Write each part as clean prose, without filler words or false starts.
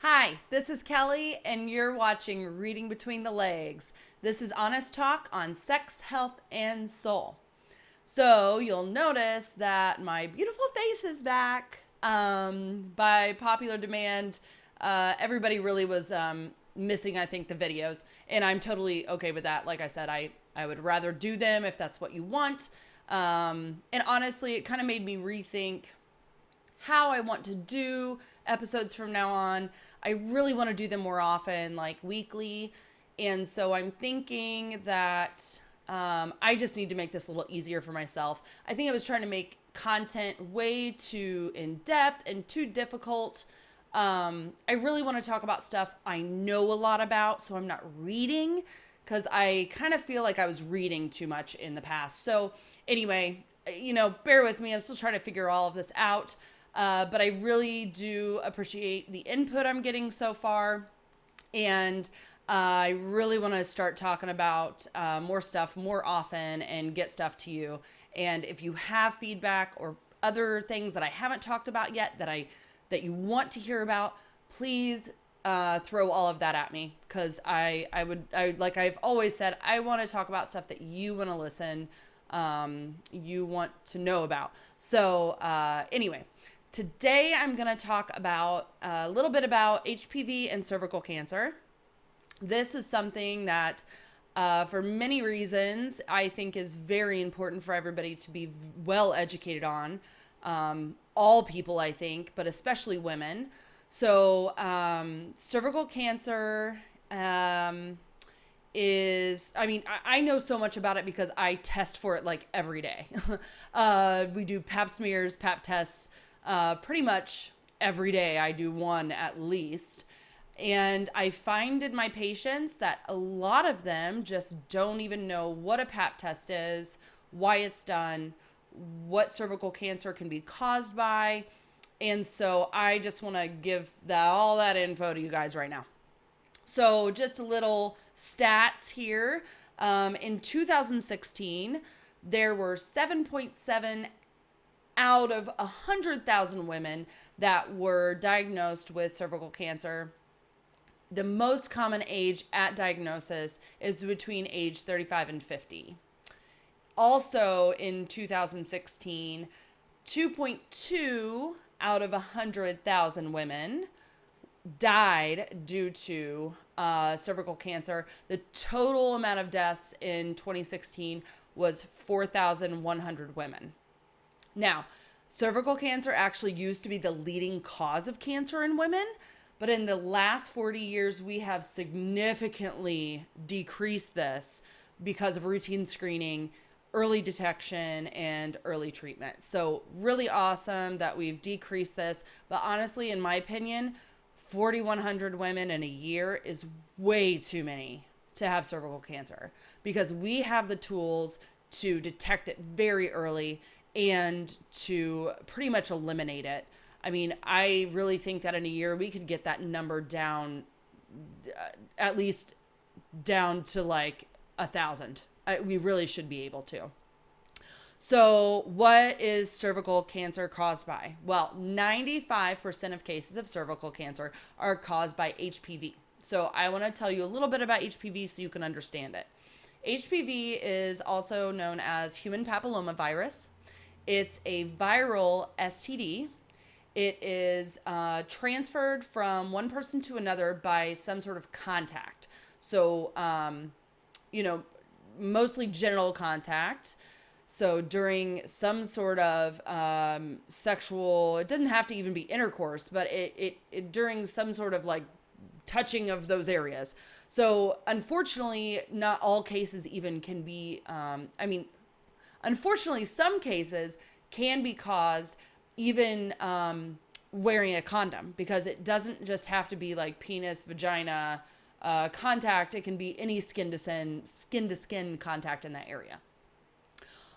Hi, this is Kelly, and you're watching Reading Between the Legs. This is honest talk on sex, health, and soul. So you'll notice that my beautiful face is back. By popular demand, everybody really was missing, I think, the videos, and I'm totally okay with that. Like I said, I would rather do them if that's what you want. And honestly, it kind of made me rethink how I want to do episodes from now on. I really want to do them more often, like weekly. And so I'm thinking that I just need to make this a little easier for myself. I think I was trying to make content way too in depth and too difficult. I really want to talk about stuff I know a lot about, so I'm not reading, because I kind of feel like I was reading too much in the past. So anyway, bear with me. I'm still trying to figure all of this out. But I really do appreciate the input I'm getting so far. And I really want to start talking about more stuff more often and get stuff to you. And if you have feedback or other things that I haven't talked about yet that you want to hear about, please throw all of that at me, because I like I've always said, I want to talk about stuff that you want to listen, you want to know about. So anyway. Today, I'm going to talk about a little bit about HPV and cervical cancer. This is something that, for many reasons, I think is very important for everybody to be well educated on. All people, I think, but especially women. So, cervical cancer I know so much about it because I test for it like every day. We do pap smears, pap tests. Pretty much every day I do one at least. And I find in my patients that a lot of them just don't even know what a pap test is, why it's done, what cervical cancer can be caused by. And so I just want to give all that info to you guys right now. So just a little stats here. In 2016, there were 7.7 out of 100,000 women that were diagnosed with cervical cancer. The most common age at diagnosis is between age 35 and 50. Also in 2016, 2.2 out of 100,000 women died due to cervical cancer. The total amount of deaths in 2016 was 4,100 women. Now, cervical cancer actually used to be the leading cause of cancer in women, but in the last 40 years, we have significantly decreased this because of routine screening, early detection, and early treatment. So really awesome that we've decreased this. But honestly, in my opinion, 4,100 women in a year is way too many to have cervical cancer, because we have the tools to detect it very early and to pretty much eliminate it. I mean, I really think that in a year we could get that number down, at least down to like 1,000. We really should be able to. So what is cervical cancer caused by? Well, 95% of cases of cervical cancer are caused by HPV. So I want to tell you a little bit about HPV so you can understand it. HPV is also known as human papillomavirus. It's a viral STD. It is transferred from one person to another by some sort of contact. So, mostly genital contact. So during some sort of sexual, it doesn't have to even be intercourse, but it during some sort of like touching of those areas. So unfortunately, not all cases even can be, unfortunately, some cases can be caused even wearing a condom, because it doesn't just have to be like penis, vagina contact. It can be any skin to skin contact in that area.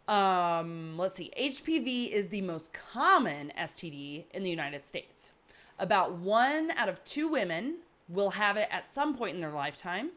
Let's see. HPV is the most common STD in the United States. About 1 out of 2 women will have it at some point in their lifetime,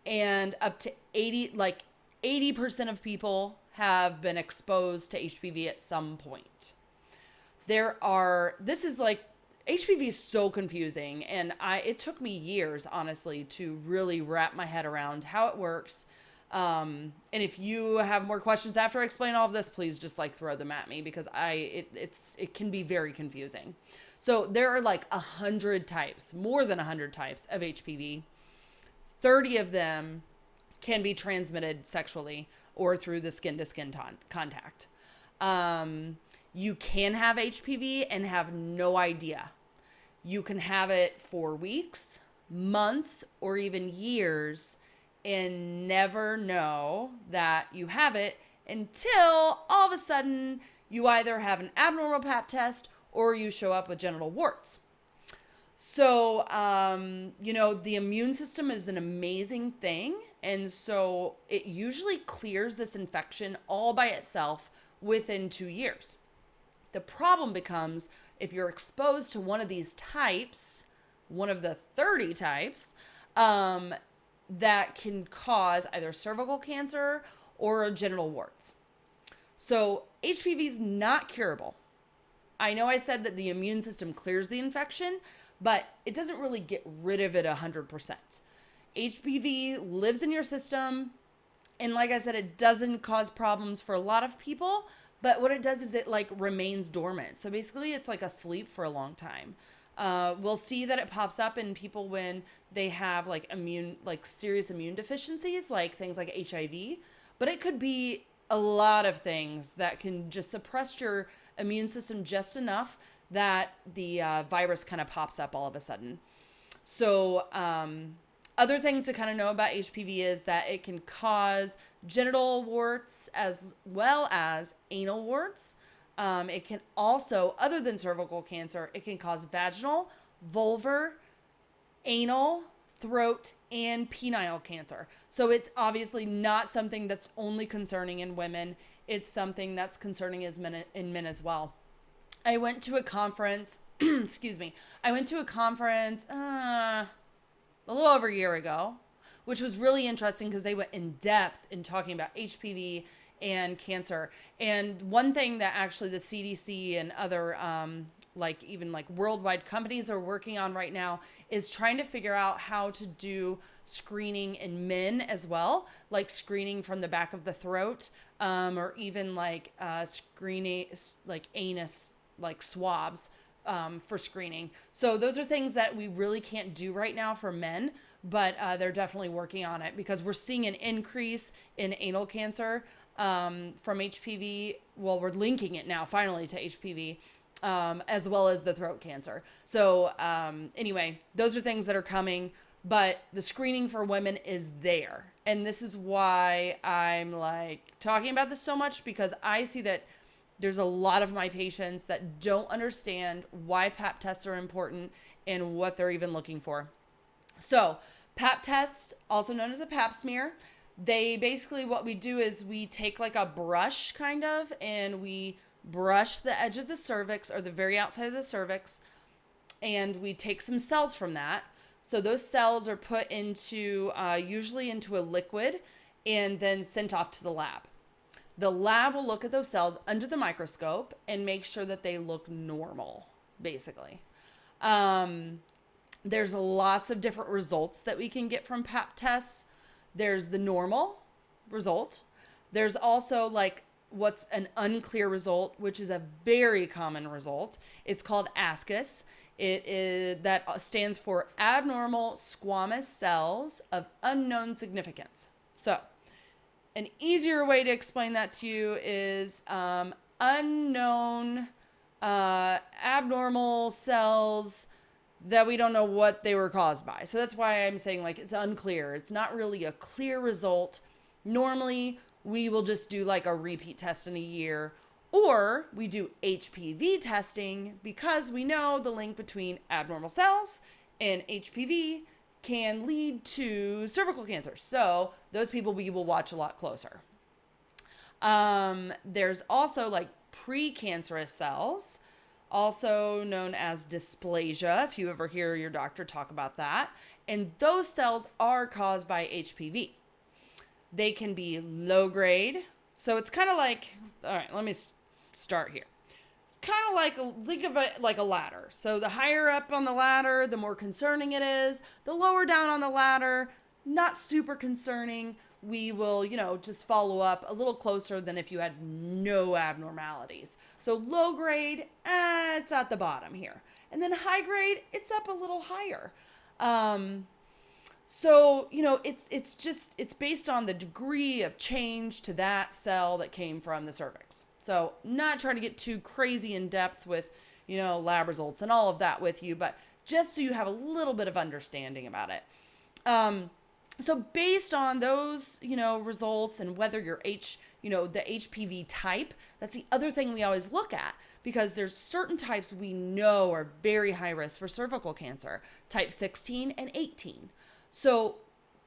and up to 80% of people have been exposed to HPV at some point. This is like HPV is so confusing, and it took me years, honestly, to really wrap my head around how it works. And if you have more questions after I explain all of this, please just like throw them at me, because it can be very confusing. So there are like 100 types, more than 100 types of HPV. 30 of them can be transmitted sexually or through the skin-to-skin contact. You can have HPV and have no idea. You can have it for weeks, months, or even years and never know that you have it until all of a sudden you either have an abnormal pap test or you show up with genital warts. So, the immune system is an amazing thing. And so it usually clears this infection all by itself within 2 years. The problem becomes if you're exposed to one of these types, one of the 30 types, that can cause either cervical cancer or genital warts. So HPV is not curable. I know I said that the immune system clears the infection, but it doesn't really get rid of it 100%. HPV lives in your system, and like I said, it doesn't cause problems for a lot of people, but what it does is it like remains dormant. So basically it's like asleep for a long time. We'll see that it pops up in people when they have like serious immune deficiencies, like things like HIV, but it could be a lot of things that can just suppress your immune system just enough that the virus kind of pops up all of a sudden. So other things to kind of know about HPV is that it can cause genital warts as well as anal warts. It can also, other than cervical cancer, it can cause vaginal, vulvar, anal, throat, and penile cancer. So it's obviously not something that's only concerning in women. It's something that's concerning in men as well. I went to a conference, excuse me, a little over a year ago, which was really interesting because they went in depth in talking about HPV and cancer. And one thing that actually the CDC and other even worldwide companies are working on right now is trying to figure out how to do screening in men as well, like screening from the back of the throat, or even screening like anus, like swabs for screening. So those are things that we really can't do right now for men, but they're definitely working on it because we're seeing an increase in anal cancer from HPV. Well, we're linking it now finally to HPV, as well as the throat cancer. So anyway, those are things that are coming, but the screening for women is there. And this is why I'm talking about this so much, because I see that there's a lot of my patients that don't understand why pap tests are important and what they're even looking for. So pap tests, also known as a pap smear, they basically, what we do is we take like a brush kind of, and we brush the edge of the cervix or the very outside of the cervix, and we take some cells from that. So those cells are put into, usually into a liquid, and then sent off to the lab. The lab will look at those cells under the microscope and make sure that they look normal, basically. There's lots of different results that we can get from pap tests. There's the normal result. There's also what's an unclear result, which is a very common result. It's called ASCUS. That stands for abnormal squamous cells of unknown significance. So an easier way to explain that to you is unknown abnormal cells that we don't know what they were caused by. So that's why I'm saying it's unclear. It's not really a clear result. Normally, we will just do a repeat test in a year, or we do HPV testing because we know the link between abnormal cells and HPV can lead to cervical cancer. So those people we will watch a lot closer. There's also precancerous cells, also known as dysplasia, if you ever hear your doctor talk about that. And those cells are caused by HPV. They can be low grade. So it's kind of all right, let me start here. kind of think of it like a ladder. So the higher up on the ladder, the more concerning it is. The lower down on the ladder, not super concerning. We will, just follow up a little closer than if you had no abnormalities. So low grade, it's at the bottom here. And then high grade, it's up a little higher. So, it's based on the degree of change to that cell that came from the cervix. So not trying to get too crazy in depth with, lab results and all of that with you, but just so you have a little bit of understanding about it. So based on those, results and whether you're the HPV type, that's the other thing we always look at, because there's certain types we know are very high risk for cervical cancer, type 16 and 18. So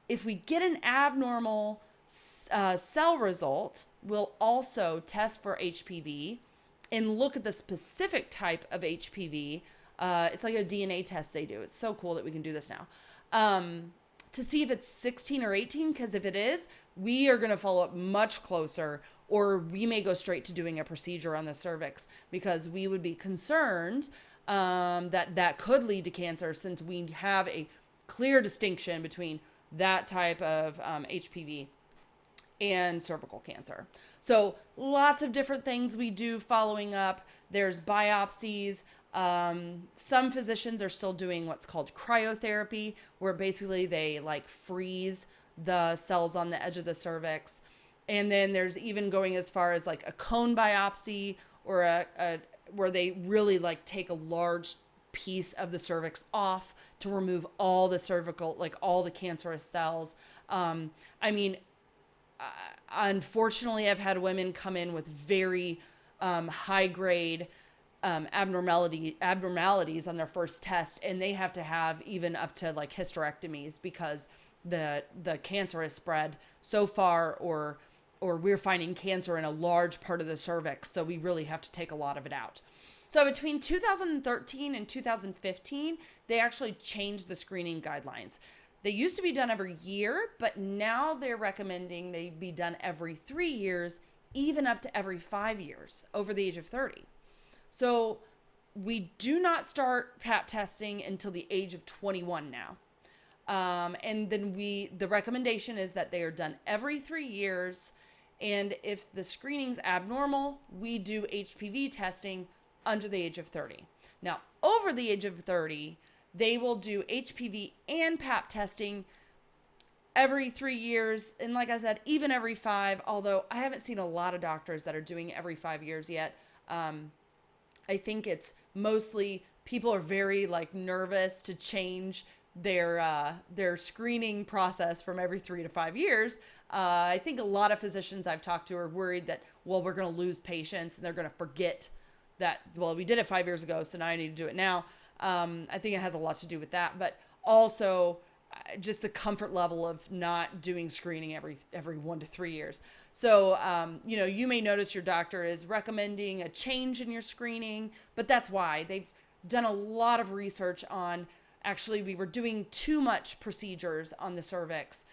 if we get an abnormal cell result, we'll also test for HPV and look at the specific type of HPV. It's like a DNA test they do. It's so cool that we can do this now. To see if it's 16 or 18, because if it is, we are going to follow up much closer, or we may go straight to doing a procedure on the cervix, because we would be concerned that could lead to cancer, since we have a clear distinction between that type of HPV and cervical cancer. So lots of different things we do following up. There's biopsies. Some physicians are still doing what's called cryotherapy, where basically they freeze the cells on the edge of the cervix. And then there's even going as far as a cone biopsy, or where they really take a large piece of the cervix off to remove all the cervical, all the cancerous cells. Unfortunately, I've had women come in with very high grade abnormalities on their first test, and they have to have even up to hysterectomies, because the cancer has spread so far, or we're finding cancer in a large part of the cervix, so we really have to take a lot of it out. So between 2013 and 2015, they actually changed the screening guidelines. They used to be done every year, but now they're recommending they be done every 3 years, even up to every 5 years over the age of 30. So we do not start Pap testing until the age of 21 now. And then the recommendation is that they are done every 3 years. And if the screening's abnormal, we do HPV testing under the age of 30. Now, over the age of 30, they will do HPV and Pap testing every 3 years. And like I said, even every 5, although I haven't seen a lot of doctors that are doing every 5 years yet. I think it's mostly people are very nervous to change their screening process from every 3 to 5 years. I think a lot of physicians I've talked to are worried that, we're going to lose patients and they're going to forget that, we did it 5 years ago, so now I need to do it now. I think it has a lot to do with that, but also just the comfort level of not doing screening every 1 to 3 years. So, you may notice your doctor is recommending a change in your screening, but that's why they've done a lot of research on, actually, we were doing too much procedures on the cervix,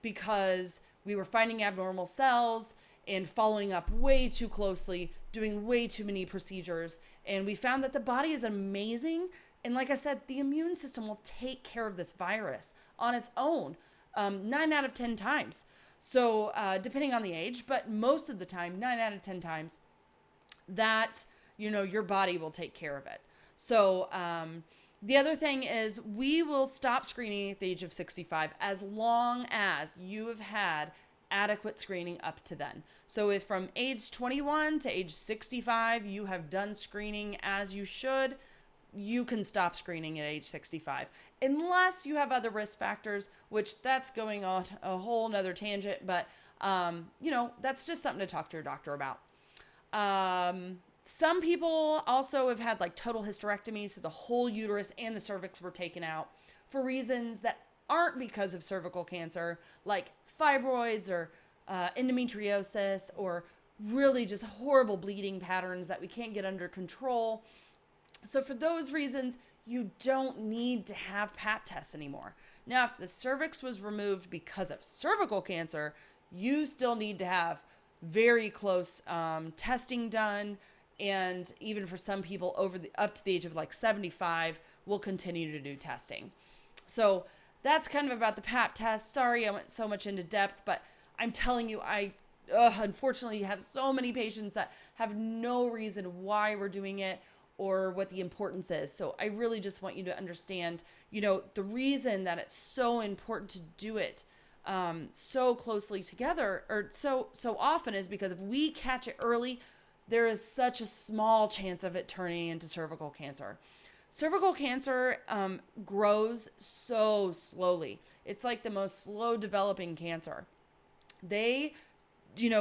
because we were finding abnormal cells and following up way too closely, doing way too many procedures. And we found that the body is amazing. And like I said, the immune system will take care of this virus on its own 9 out of 10 times. So depending on the age, but most of the time, 9 out of 10 times, that, your body will take care of it. So the other thing is, we will stop screening at the age of 65 as long as you have had adequate screening up to then. So if from age 21 to age 65, you have done screening as you should, you can stop screening at age 65, unless you have other risk factors, which that's going on a whole nother tangent, but, that's just something to talk to your doctor about. Some people also have had total hysterectomies, so the whole uterus and the cervix were taken out for reasons that aren't because of cervical cancer, like fibroids or endometriosis, or really just horrible bleeding patterns that we can't get under control. So for those reasons, you don't need to have Pap tests anymore. Now, if the cervix was removed because of cervical cancer, you still need to have very close testing done And even for some people up to the age of like 75, we'll continue to do testing. So that's kind of about the Pap test. Sorry I went so much into depth, but I'm telling you, I unfortunately have so many patients that have no reason why we're doing it or what the importance is. So I really just want you to understand, the reason that it's so important to do it so closely together or so often is because if we catch it early, there is such a small chance of it turning into cervical cancer. Cervical cancer grows so slowly. It's like the most slow developing cancer.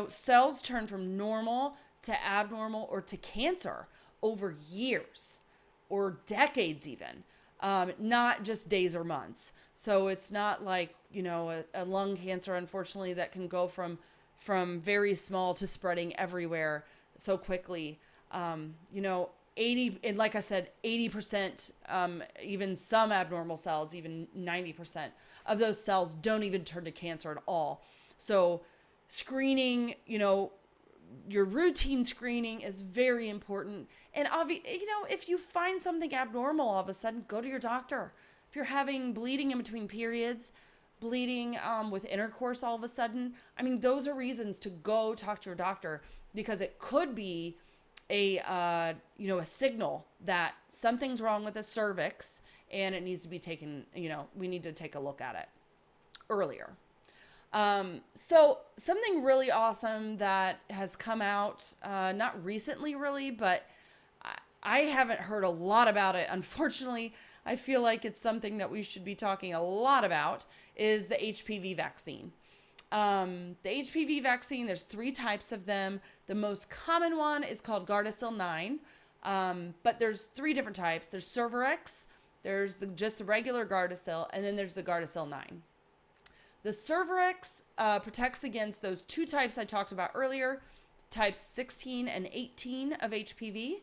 Cells turn from normal to abnormal or to cancer over years or decades even, not just days or months. So it's not like, a lung cancer, unfortunately, that can go from very small to spreading everywhere so quickly. 80, and like I said, 80%, even some abnormal cells, even 90% of those cells don't even turn to cancer at all. So screening, your routine screening is very important. And if you find something abnormal all of a sudden, go to your doctor. If you're having bleeding in between periods, bleeding with intercourse all of a sudden, those are reasons to go talk to your doctor, because it could be a signal that something's wrong with the cervix and it needs to be taken, we need to take a look at it earlier. So something really awesome that has come out, not recently really, but I haven't heard a lot about it. Unfortunately, I feel like it's something that we should be talking a lot about, is the HPV vaccine. The HPV vaccine, there's 3 types of them. The most common one is called Gardasil 9. But there's 3 different types. There's Cervarix, there's just the regular Gardasil, and then there's the Gardasil 9. The Cervarix protects against those 2 types I talked about earlier, types 16 and 18 of HPV.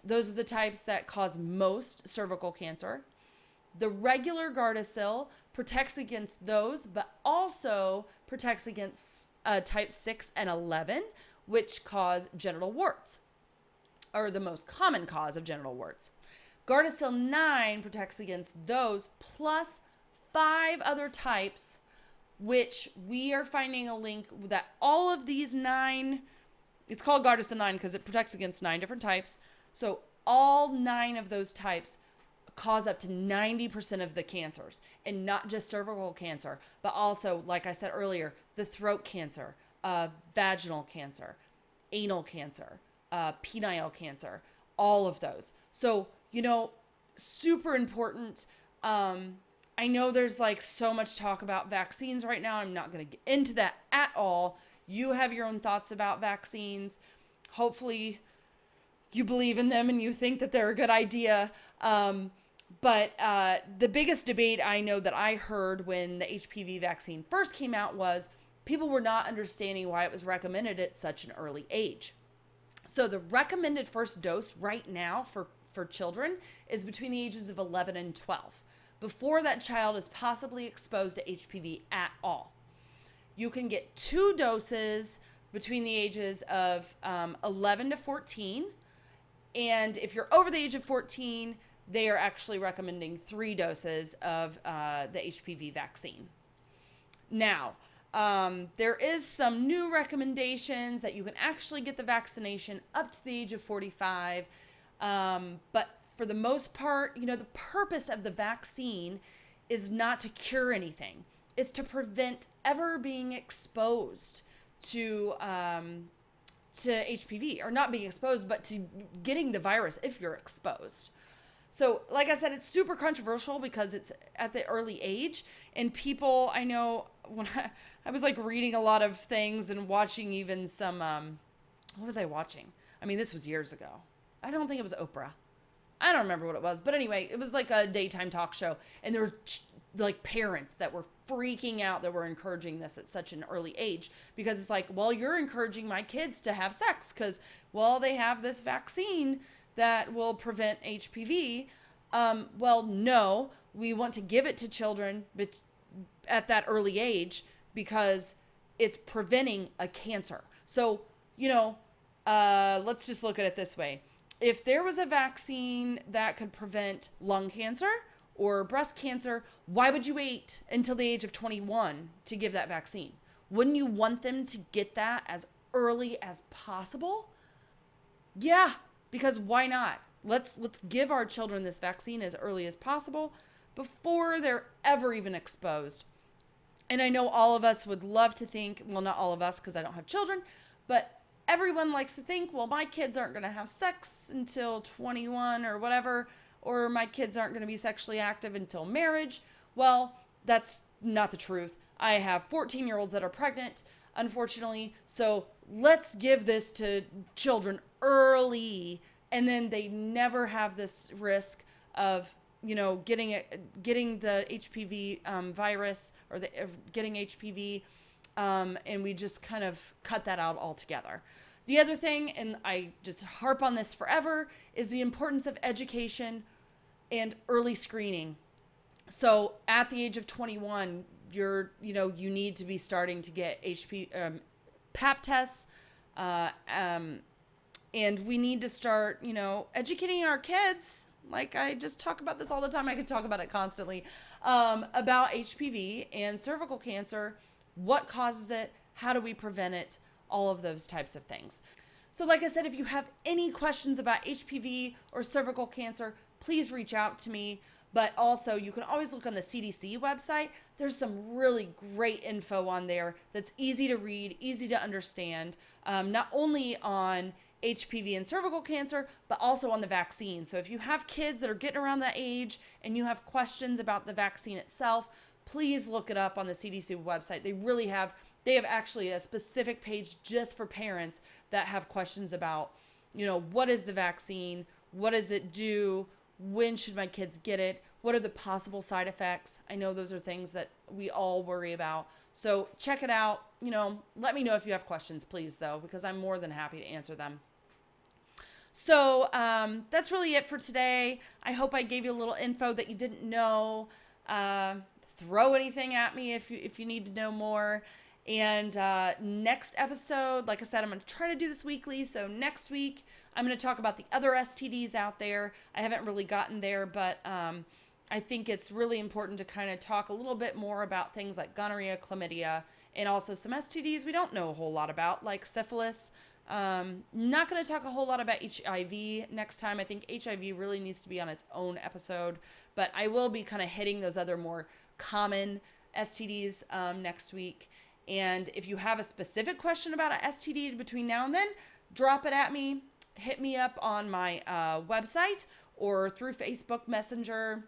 Those are the types that cause most cervical cancer. The regular Gardasil protects against those, but also protects against type 6 and 11, which cause genital warts, or the most common cause of genital warts. Gardasil 9 protects against those, plus 5 other types, which we are finding a link that all of these 9, it's called Gardasil 9 because it protects against 9 different types. So all 9 of those types cause up to 90% of the cancers, and not just cervical cancer, but also, like I said earlier, the throat cancer, vaginal cancer, anal cancer, penile cancer, all of those. So, super important. I know there's like so much talk about vaccines right now. I'm not going to get into that at all. You have your own thoughts about vaccines. Hopefully you believe in them and you think that they're a good idea. But the biggest debate I know that I heard when the HPV vaccine first came out was people were not understanding why it was recommended at such an early age. So the recommended first dose right now for children is between the ages of 11 and 12, before that child is possibly exposed to HPV at all. You can get 2 doses between the ages of 11 to 14. And if you're over the age of 14, they are actually recommending 3 doses of the HPV vaccine. Now, there is some new recommendations that you can actually get the vaccination up to the age of 45. But for the most part, the purpose of the vaccine is not to cure anything. It's to prevent ever being exposed to HPV, or not being exposed, but to getting the virus if you're exposed. So, like I said, it's super controversial because it's at the early age, and people, I know when I was like reading a lot of things and watching even some, what was I watching? This was years ago. I don't think it was Oprah. I don't remember what it was, but anyway, it was like a daytime talk show, and there were like parents that were freaking out that were encouraging this at such an early age, because it's like, well, you're encouraging my kids to have sex because, well, they have this vaccine that will prevent HPV. Well, no, we want to give it to children at that early age because it's preventing a cancer. So, let's just look at it this way. If there was a vaccine that could prevent lung cancer or breast cancer, why would you wait until the age of 21 to give that vaccine? Wouldn't you want them to get that as early as possible? Yeah, because why not? Let's give our children this vaccine as early as possible before they're ever even exposed. And I know all of us would love to think, well, not all of us because I don't have children, but everyone likes to think, well, my kids aren't going to have sex until 21 or whatever, or my kids aren't going to be sexually active until marriage. Well, that's not the truth. I have 14-year-olds that are pregnant, unfortunately. So let's give this to children early, and then they never have this risk of, getting the HPV virus or getting HPV. And we just kind of cut that out altogether. The other thing, and I just harp on this forever, is the importance of education and early screening. So at the age of 21, you need to be starting to get Pap tests, and we need to start, educating our kids. Like I just talk about this all the time. I could talk about it constantly, about HPV and cervical cancer. What causes it? How do we prevent it? All of those types of things. So like I said, if you have any questions about HPV or cervical cancer, please reach out to me. But also you can always look on the CDC website. There's some really great info on there that's easy to read, easy to understand, not only on HPV and cervical cancer, but also on the vaccine. So if you have kids that are getting around that age and you have questions about the vaccine itself, please look it up on the CDC website. They have actually a specific page just for parents that have questions about, what is the vaccine? What does it do? When should my kids get it? What are the possible side effects? I know those are things that we all worry about. So check it out. Let me know if you have questions, please, though, because I'm more than happy to answer them. So that's really it for today. I hope I gave you a little info that you didn't know. Throw anything at me if you need to know more. And next episode, like I said, I'm going to try to do this weekly. So next week, I'm going to talk about the other STDs out there. I haven't really gotten there, but I think it's really important to kind of talk a little bit more about things like gonorrhea, chlamydia, and also some STDs we don't know a whole lot about, like syphilis. Not going to talk a whole lot about HIV next time. I think HIV really needs to be on its own episode, but I will be kind of hitting those other more common STDs next week. And if you have a specific question about an STD between now and then, drop it at me. Hit me up on my website or through Facebook Messenger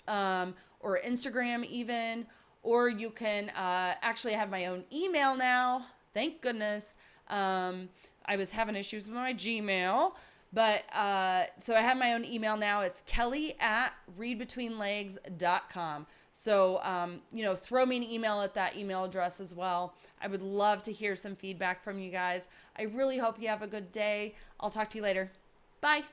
or Instagram even. Or you can actually have my own email now. Thank goodness. I was having issues with my Gmail. But so I have my own email now. It's kelly@readbetweenlegs.com. So, throw me an email at that email address as well. I would love to hear some feedback from you guys. I really hope you have a good day. I'll talk to you later. Bye.